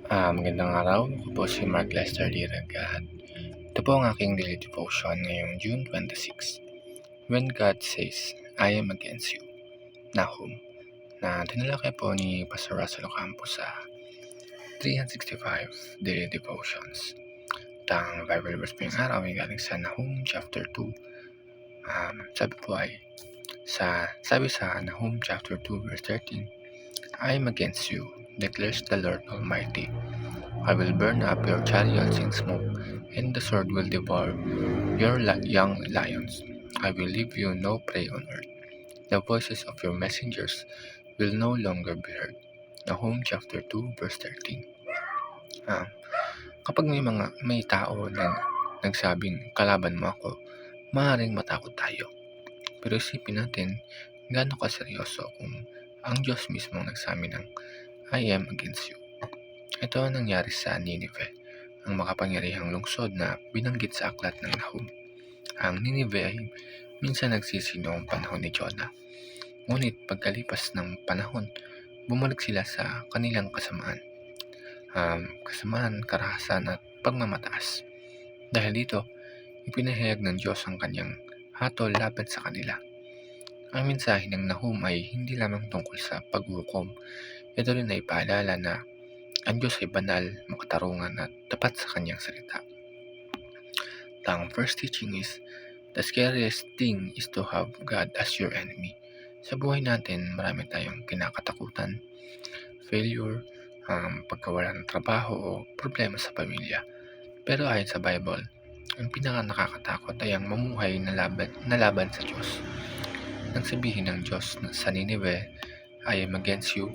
Magandang araw. Ako po si Mark Lester Liragat. Ito po ang aking daily devotion ngayong June 26. When God says, I am against you. Nahum. Na tinalakay po ni Pastor Russell Ocampo sa 365 Daily Devotions. Ang Bible verse po yung araw ay galing sa Nahum chapter 2. Sabi sa Nahum chapter 2 verse 13, I am against you, declares the Lord Almighty. I will burn up your chariots in smoke, and the sword will devour your young lions. I will leave you no prey on earth. The voices of your messengers will no longer be heard. Nahum chapter 2 verse 13. Kapag may tao na nagsabing kalaban mo ako, maaaring matakot tayo. Pero isipin natin gaano kaseryoso kung ang Diyos mismo nagsabi ng I am against you. Ito ang nangyari sa Nineveh, ang makapangyarihang lungsod na binanggit sa aklat ng Nahum. Ang Nineveh ay minsan nagsisi noong panahon ni Jonah. Ngunit pagkalipas ng panahon, bumalik sila sa kanilang kasamaan, karahasan at pagmamataas. Dahil dito, ipinahayag ng Diyos ang kanyang hatol laban sa kanila. Ang mensahe ng Nahum ay hindi lamang tungkol sa paghukom. Ito rin ay paalala na ang Diyos ay banal, makatarungan at tapat sa kanyang salita. Ang first teaching is, the scariest thing is to have God as your enemy. Sa buhay natin, marami tayong kinakatakutan, failure, pagkawala ng trabaho o problema sa pamilya. Pero ayon sa Bible, ang pinaka nakakatakot ay ang mamuhay na laban sa Diyos. Nang sabihin ng Diyos sa Nineveh, I am against you,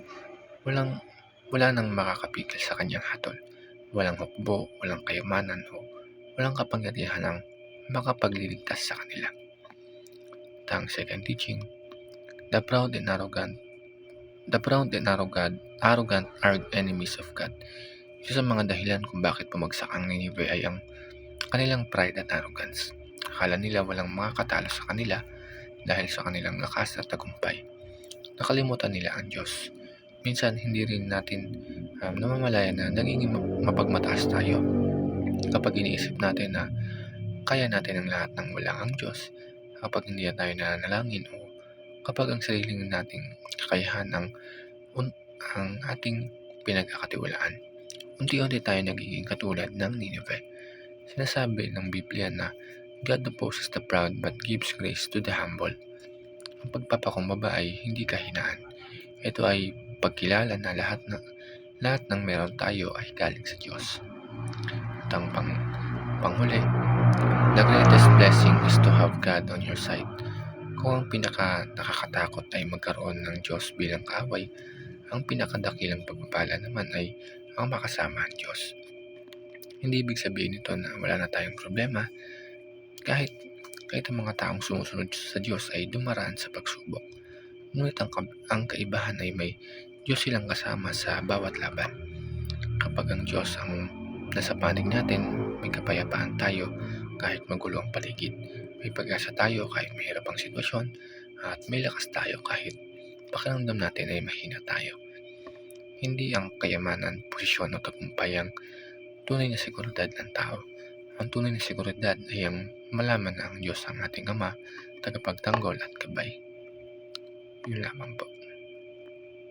wala nang makakapigil sa kanyang hatol. Walang hukbo, walang kayamanan o walang kapangyarihan ang makapagliligtas sa kanila. Ang second teaching, the proud and arrogant are enemies of God. Isa sa mga dahilan kung bakit pumagsak ang Nineveh ay ang kanilang pride at arrogance. Akala nila walang makakatalo sa kanila dahil sa kanilang lakas at tagumpay. Nakalimutan nila ang Diyos. Minsan, hindi rin natin namamalayan na naging mapagmataas tayo kapag iniisip natin na kaya natin ang lahat ng wala ang Diyos, kapag hindi tayo nananalangin o kapag ang sariling nating kakayahan ang ating pinagkakatiwalaan. Unti-unti tayo nagiging katulad ng Nineveh. Sinasabi ng Biblia na God opposes the proud but gives grace to the humble. Ang pagpapakumbaba ay hindi kahinaan. Ito ay pagkilala na lahat ng meron tayo ay galing sa Diyos. At ang panghuli, the greatest blessing is to have God on your side. Kung ang pinaka nakakatakot ay magkaroon ng Diyos bilang kaaway, ang pinakadakilang pagpapala naman ay ang makasama ang Diyos. Hindi ibig sabihin nito na wala na tayong problema, kahit ang mga taong sumusunod sa Diyos ay dumaraan sa pagsubok. Ngunit ang kaibahan ay may Diyos silang kasama sa bawat laban. Kapag ang Diyos ang nasa panig natin, may kapayapaan tayo kahit magulo ang paligid. May pag-asa tayo kahit mahirap ang sitwasyon, at may lakas tayo kahit pakiramdam natin ay mahina tayo. Hindi ang kayamanan, posisyon o tagumpay ang tunay na seguridad ng tao. Ang tunay na seguridad ay ang malaman na ang Diyos ang ating Ama, tagapagtanggol at gabay. Yun lamang po.